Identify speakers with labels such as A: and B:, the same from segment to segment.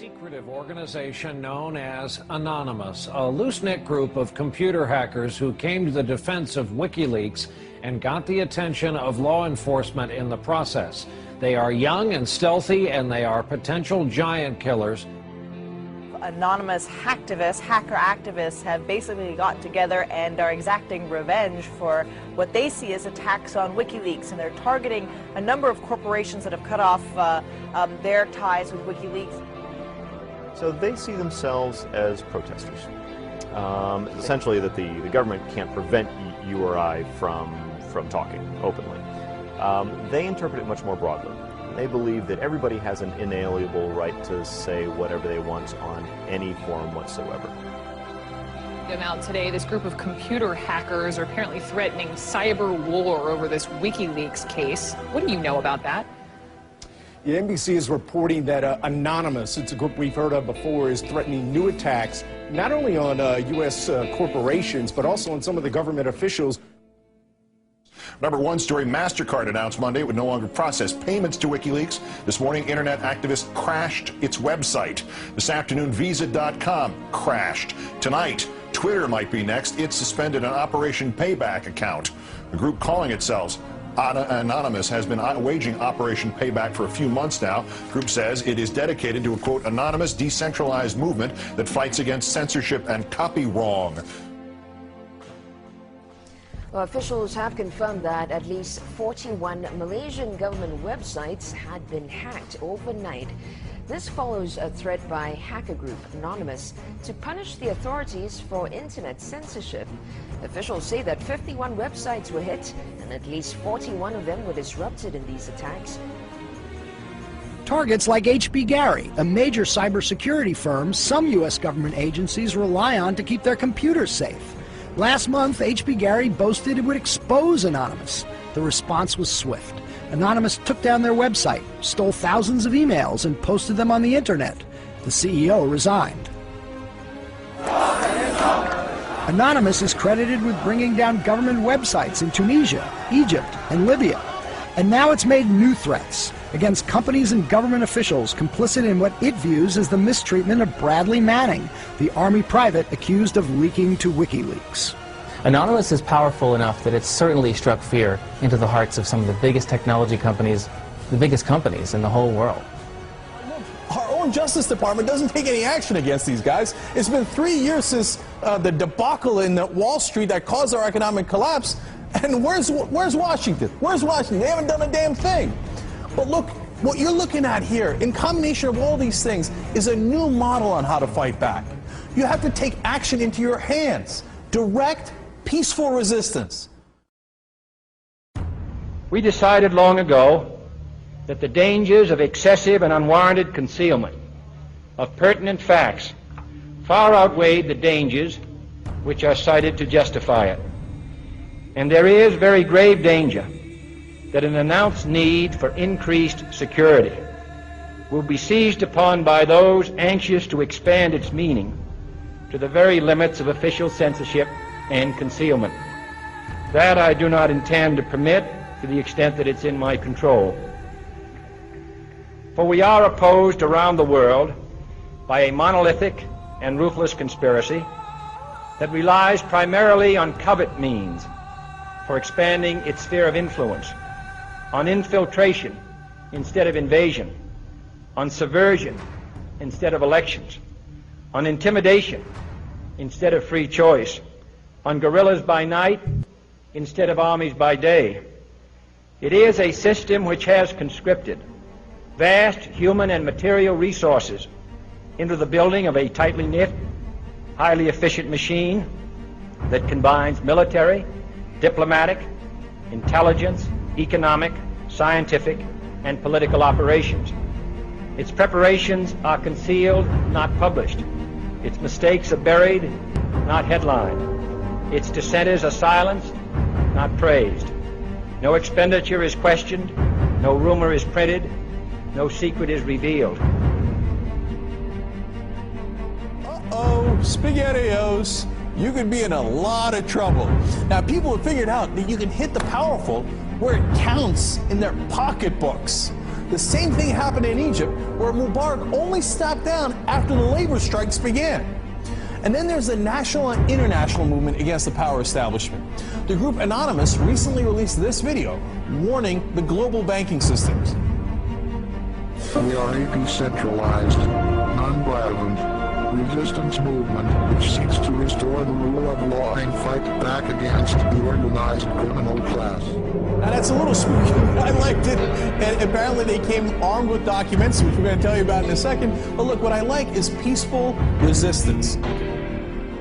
A: secretive organization known as Anonymous, a loose-knit group of computer hackers who came to the defense of WikiLeaks and got the attention of law enforcement in the process. They are young and stealthy, and they are potential giant killers.
B: Anonymous hacker activists have basically got together and are exacting revenge for what they see as attacks on WikiLeaks, and they're targeting a number of corporations that have cut off their ties with WikiLeaks.
C: So they see themselves as protesters. Essentially that the government can't prevent you or I from talking openly. They interpret it much more broadly. They believe that everybody has an inalienable right to say whatever they want on any forum whatsoever.
D: Now today, this group of computer hackers are apparently threatening cyber war over this WikiLeaks case. What do you know about that?
E: Yeah, NBC is reporting that Anonymous, it's a group we've heard of before, is threatening new attacks not only on U.S. corporations, but also on some of the government officials.
F: Number one story, MasterCard announced Monday it would no longer process payments to WikiLeaks. This morning, internet activists crashed its website. This afternoon, Visa.com crashed. Tonight, Twitter might be next. It suspended an Operation Payback account. The group calling itself Anonymous has been waging Operation Payback for a few months now. The group says it is dedicated to a, quote, anonymous, decentralized movement that fights against censorship and copy wrong.
G: Well, officials have confirmed that at least 41 Malaysian government websites had been hacked overnight. This follows a threat by hacker group Anonymous to punish the authorities for internet censorship. Officials say that 51 websites were hit and at least 41 of them were disrupted in these attacks.
H: Targets like H.B. Gary, a major cybersecurity firm some U.S. government agencies rely on to keep their computers safe. Last month, H.B. Gary boasted it would expose Anonymous. The response was swift. Anonymous took down their website, stole thousands of emails, and posted them on the internet. The CEO resigned. Anonymous is credited with bringing down government websites in Tunisia, Egypt, and Libya. And now it's made new threats against companies and government officials complicit in what it views as the mistreatment of Bradley Manning, the Army private accused of leaking to WikiLeaks.
I: Anonymous is powerful enough that it's certainly struck fear into the hearts of some of the biggest technology companies, the biggest companies in the whole world.
J: Our own Justice Department doesn't take any action against these guys. It's been 3 years since the debacle in Wall Street that caused our economic collapse. And where's Washington? Where's Washington? They haven't done a damn thing. But look, what you're looking at here, in combination of all these things, is a new model on how to fight back. You have to take action into your hands. Direct, peaceful resistance.
K: We decided long ago that the dangers of excessive and unwarranted concealment of pertinent facts far outweighed the dangers which are cited to justify it. And there is very grave danger that an announced need for increased security will be seized upon by those anxious to expand its meaning to the very limits of official censorship and concealment. That I do not intend to permit to the extent that it's in my control. For we are opposed around the world by a monolithic and ruthless conspiracy that relies primarily on covert means for expanding its sphere of influence, on infiltration instead of invasion, on subversion instead of elections, on intimidation instead of free choice, on guerrillas by night instead of armies by day. It is a system which has conscripted vast human and material resources into the building of a tightly knit, highly efficient machine that combines military, diplomatic, intelligence, economic, scientific, and political operations. Its preparations are concealed, not published. Its mistakes are buried, not headlined. Its dissenters are silenced, not praised. No expenditure is questioned, no rumor is printed, no secret is revealed.
J: Uh-oh, SpaghettiOs. You could be in a lot of trouble. Now, people have figured out that you can hit the powerful where it counts in their pocketbooks. The same thing happened in Egypt, where Mubarak only stepped down after the labor strikes began. And then there's the national and international movement against the power establishment. The group Anonymous recently released this video warning the global banking systems.
L: We are a decentralized, non-violent resistance movement which seeks to restore the rule of law and fight back against the organized criminal class.
J: Now that's a little spooky. I liked it. And apparently they came armed with documents, which we're going to tell you about in a second. But look, what I like is peaceful resistance.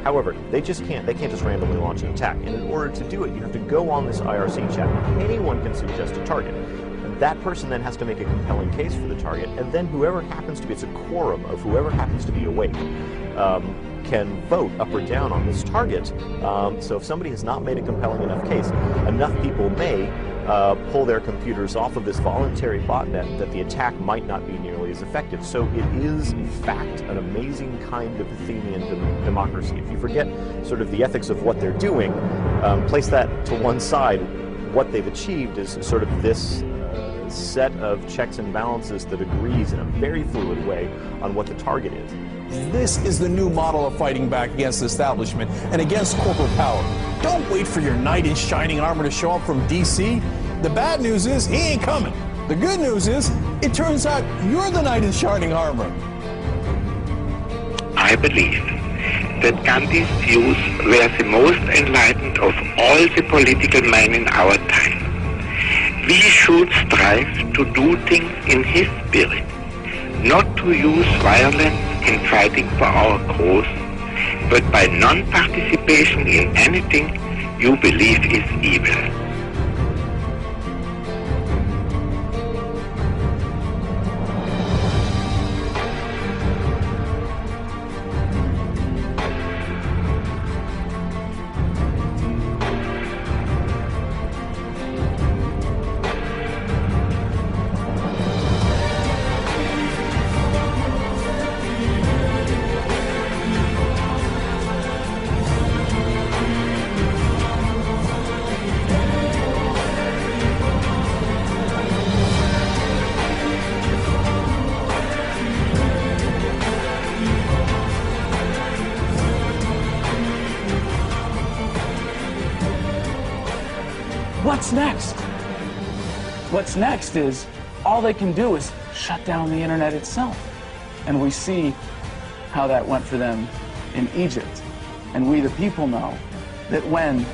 C: However, they can't just randomly launch an attack. And in order to do it, you have to go on this IRC chat. Anyone can suggest a target. And that person then has to make a compelling case for the target, and then whoever happens to be, it's a quorum of whoever happens to be awake, can vote up or down on this target. So if somebody has not made a compelling enough case, enough people may pull their computers off of this voluntary botnet that the attack might not be nearly as effective. So it is, in fact, an amazing kind of Athenian democracy. If you forget sort of the ethics of what they're doing, place that to one side, what they've achieved is sort of this set of checks and balances that agrees in a very fluid way on what the target is.
J: This is the new model of fighting back against the establishment and against corporate power. Don't wait for your knight in shining armor to show up from DC. The bad news is he ain't coming. The good news is it turns out you're the knight in shining armor.
M: I believe that Gandhi's views were the most enlightened of all the political men in our time. We should strive to do things in his spirit, not to use violence in fighting for our cause, but by non-participation in anything you believe is evil.
N: What's next? What's next is all they can do is shut down the internet itself. And we see how that went for them in Egypt. And we, the people, know that when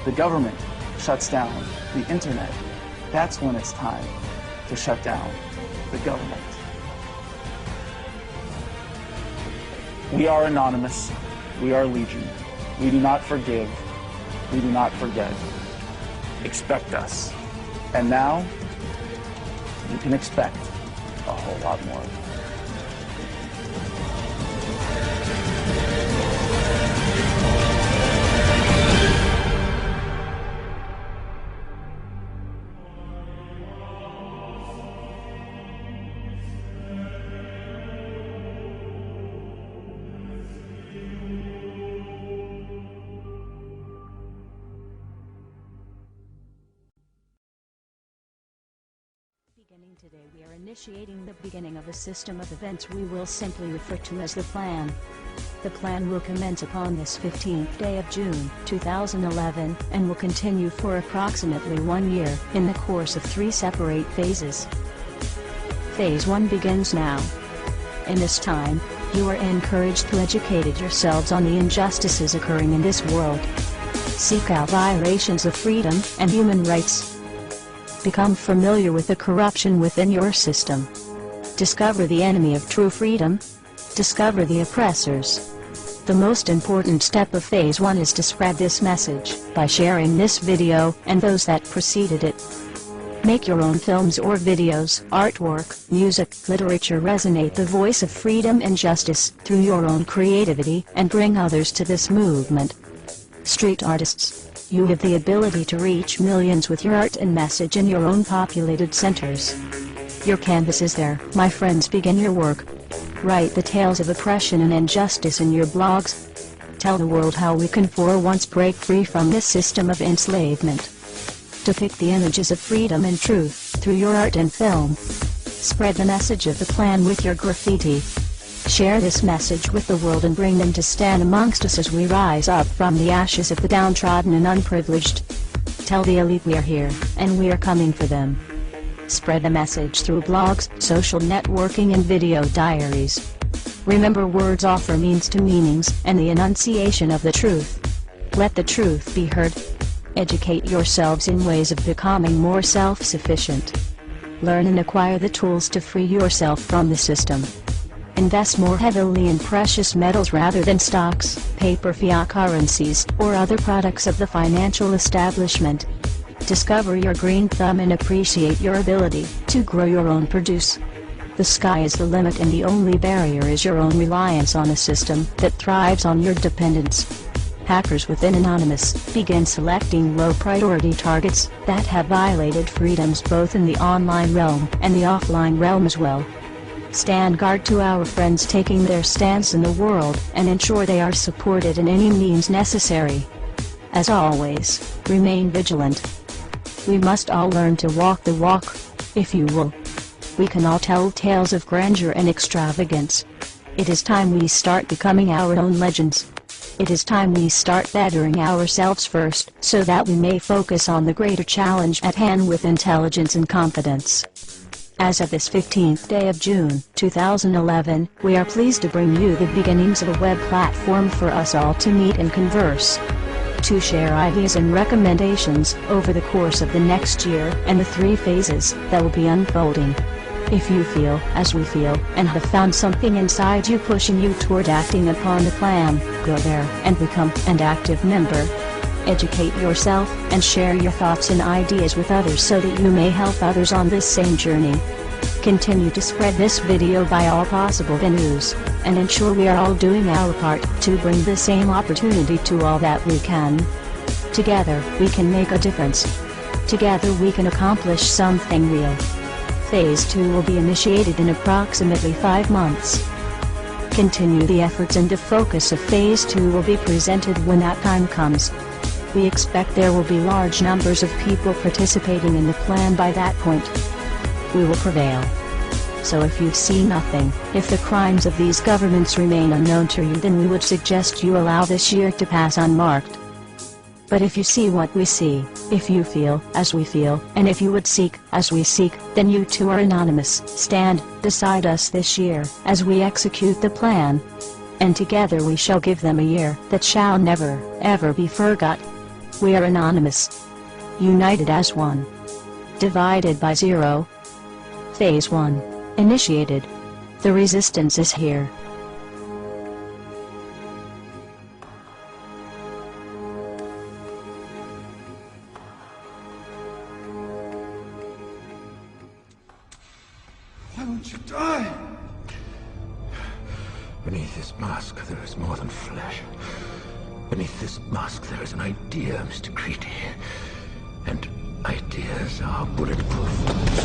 N: the government shuts down the internet, that's when it's time to shut down the government. We are anonymous. We are legion. We do not forgive. We do not forget. Expect us. And now, you can expect a whole lot more.
O: Today we are initiating the beginning of a system of events we will simply refer to as the plan. The plan will commence upon this 15th day of June, 2011, and will continue for approximately 1 year, in the course of 3 separate phases. Phase 1 begins now. In this time, you are encouraged to educate yourselves on the injustices occurring in this world. Seek out violations of freedom and human rights. Become familiar with the corruption within your system. Discover the enemy of true freedom. Discover the oppressors. The most important step of Phase 1 is to spread this message by sharing this video and those that preceded it. Make your own films or videos, artwork, music, literature resonate the voice of freedom and justice through your own creativity and bring others to this movement. Street artists, you have the ability to reach millions with your art and message in your own populated centers. Your canvas is there, my friends. Begin your work. Write the tales of oppression and injustice in your blogs. Tell the world how we can for once break free from this system of enslavement. Depict the images of freedom and truth through your art and film. Spread the message of the plan with your graffiti. Share this message with the world and bring them to stand amongst us as we rise up from the ashes of the downtrodden and unprivileged. Tell the elite we are here, and we are coming for them. Spread the message through blogs, social networking and video diaries. Remember, words offer means to meanings, and the enunciation of the truth. Let the truth be heard. Educate yourselves in ways of becoming more self-sufficient. Learn and acquire the tools to free yourself from the system. Invest more heavily in precious metals rather than stocks, paper fiat currencies, or other products of the financial establishment. Discover your green thumb and appreciate your ability to grow your own produce. The sky is the limit, and the only barrier is your own reliance on a system that thrives on your dependence. Hackers within Anonymous begin selecting low-priority targets that have violated freedoms both in the online realm and the offline realm as well. Stand guard to our friends taking their stance in the world, and ensure they are supported in any means necessary. As always, remain vigilant. We must all learn to walk the walk, if you will. We can all tell tales of grandeur and extravagance. It is time we start becoming our own legends. It is time we start bettering ourselves first, so that we may focus on the greater challenge at hand with intelligence and confidence. As of this 15th day of June, 2011, we are pleased to bring you the beginnings of a web platform for us all to meet and converse. To share ideas and recommendations over the course of the next year and the 3 phases that will be unfolding. If you feel, as we feel, and have found something inside you pushing you toward acting upon the plan, go there and become an active member. Educate yourself, and share your thoughts and ideas with others so that you may help others on this same journey. Continue to spread this video by all possible venues, and ensure we are all doing our part to bring the same opportunity to all that we can. Together, we can make a difference. Together we can accomplish something real. Phase 2 will be initiated in approximately 5 months. Continue the efforts, and the focus of Phase 2 will be presented when that time comes. We expect there will be large numbers of people participating in the plan by that point. We will prevail. So if you see nothing, if the crimes of these governments remain unknown to you, then we would suggest you allow this year to pass unmarked. But if you see what we see, if you feel as we feel, and if you would seek as we seek, then you too are anonymous. Stand beside us this year as we execute the plan. And together we shall give them a year that shall never, ever be forgot. We are anonymous. United as one. Divided by 0. Phase 1. Initiated. The resistance is here.
P: Why won't you die? Beneath this mask, there is more than flesh. Beneath this mask, there is an idea, Mr. Creedy. And ideas are bulletproof.